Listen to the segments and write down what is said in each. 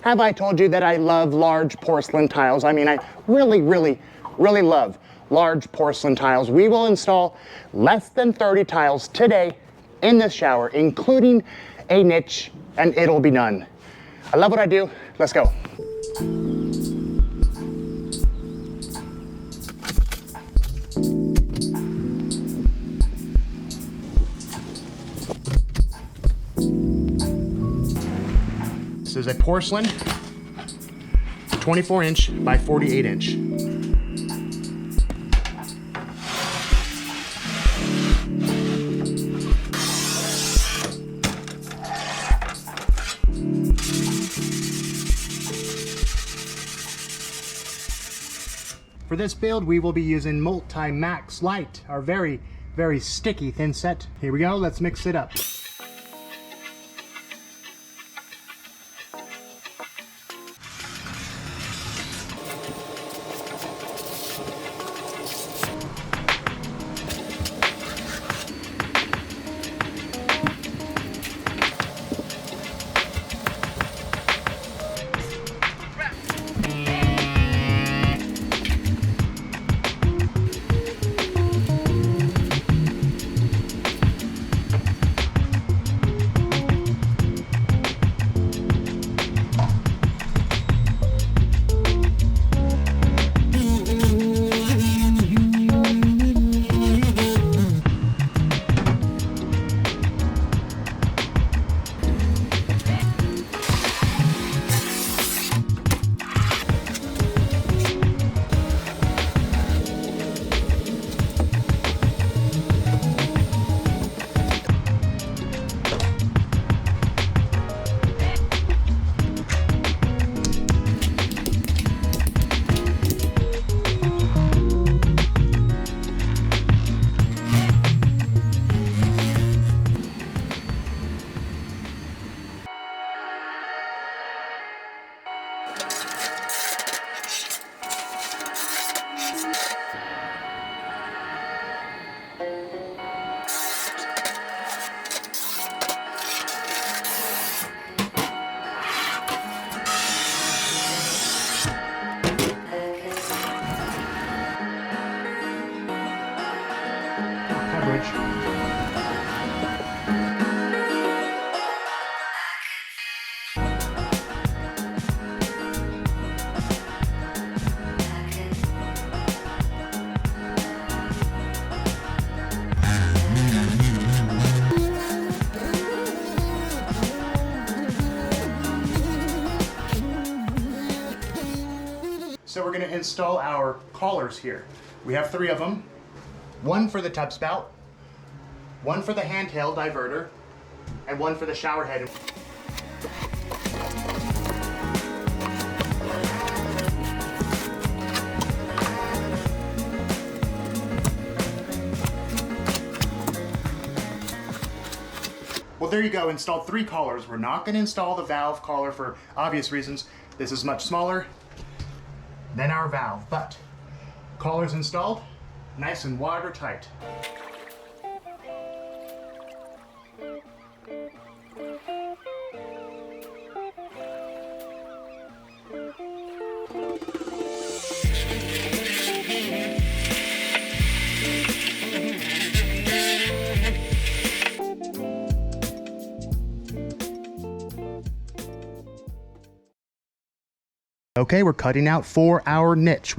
Have I told you that I love large porcelain tiles? I mean, I really love large porcelain tiles. We will install less than 30 tiles today in this shower, including a niche, and it'll be done. I love what I do. Let's go. This is a porcelain 24-inch by 48-inch. For this build, we will be using Multi-Max Light, our very sticky thin set. Here we go, let's mix it up. So we're going to install our collars here. We have 3 of them. One for the tub spout, one for the handheld diverter, and one for the shower head. Well, there you go, installed 3 collars. We're not going to install the valve collar for obvious reasons. This is much smaller than our valve, but collars installed, nice and watertight. Okay, we're cutting out for our niche.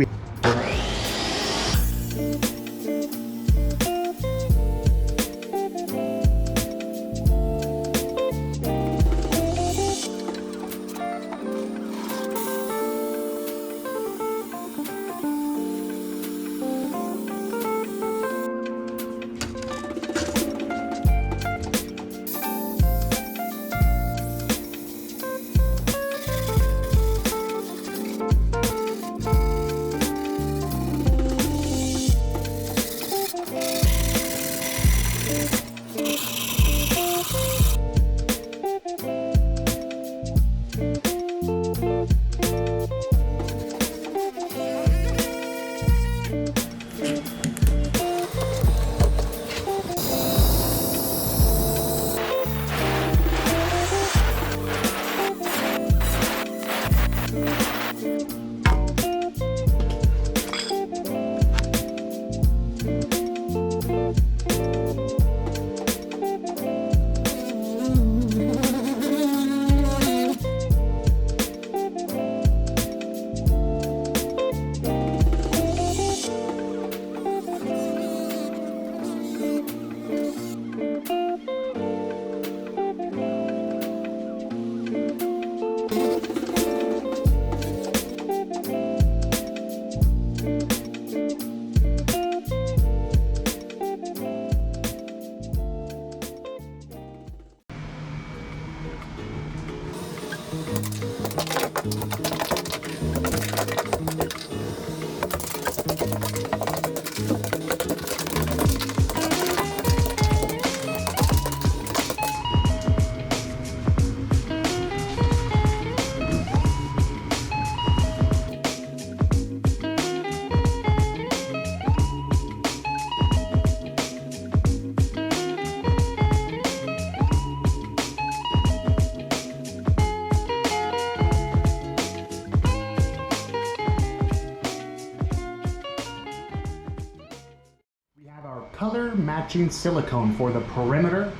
Color matching silicone for the perimeter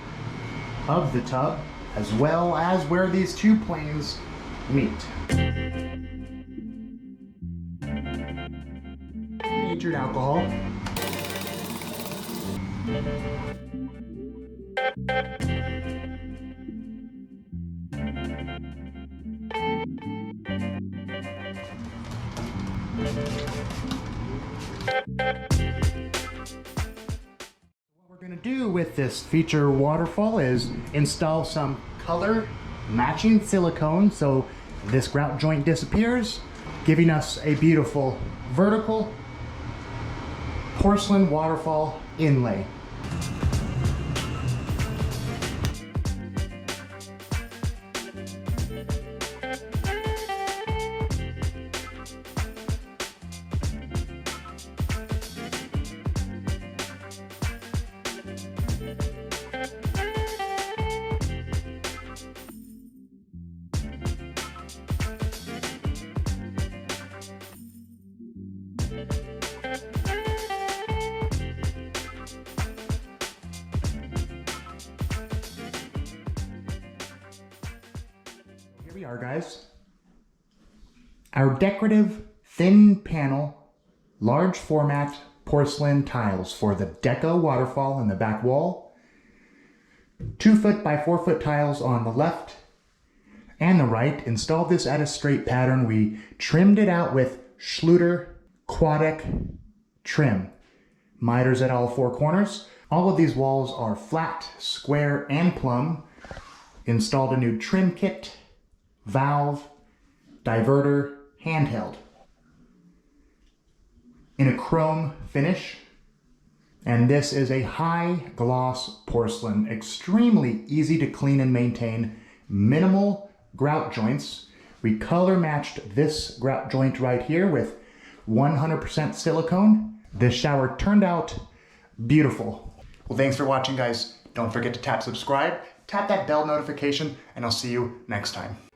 of the tub, as well as where these two planes meet. Natured alcohol. What we're going to do with this feature waterfall is install some color matching silicone so this grout joint disappears, giving us a beautiful vertical porcelain waterfall inlay. Here we are, guys. Our decorative thin panel, large format porcelain tiles for the deco waterfall in the back wall. 2 foot by 4 foot tiles on the left and the right. Installed this at a straight pattern. We trimmed it out with Schluter Quadic trim. Miters at all 4 corners. All of these walls are flat, square, and plumb. Installed a new trim kit, valve, diverter, handheld. In a chrome finish. And this is a high gloss porcelain, extremely easy to clean and maintain, minimal grout joints. We color matched this grout joint right here with 100% silicone. This shower turned out beautiful. Well, thanks for watching, guys. Don't forget to tap subscribe, tap that bell notification, and I'll see you next time.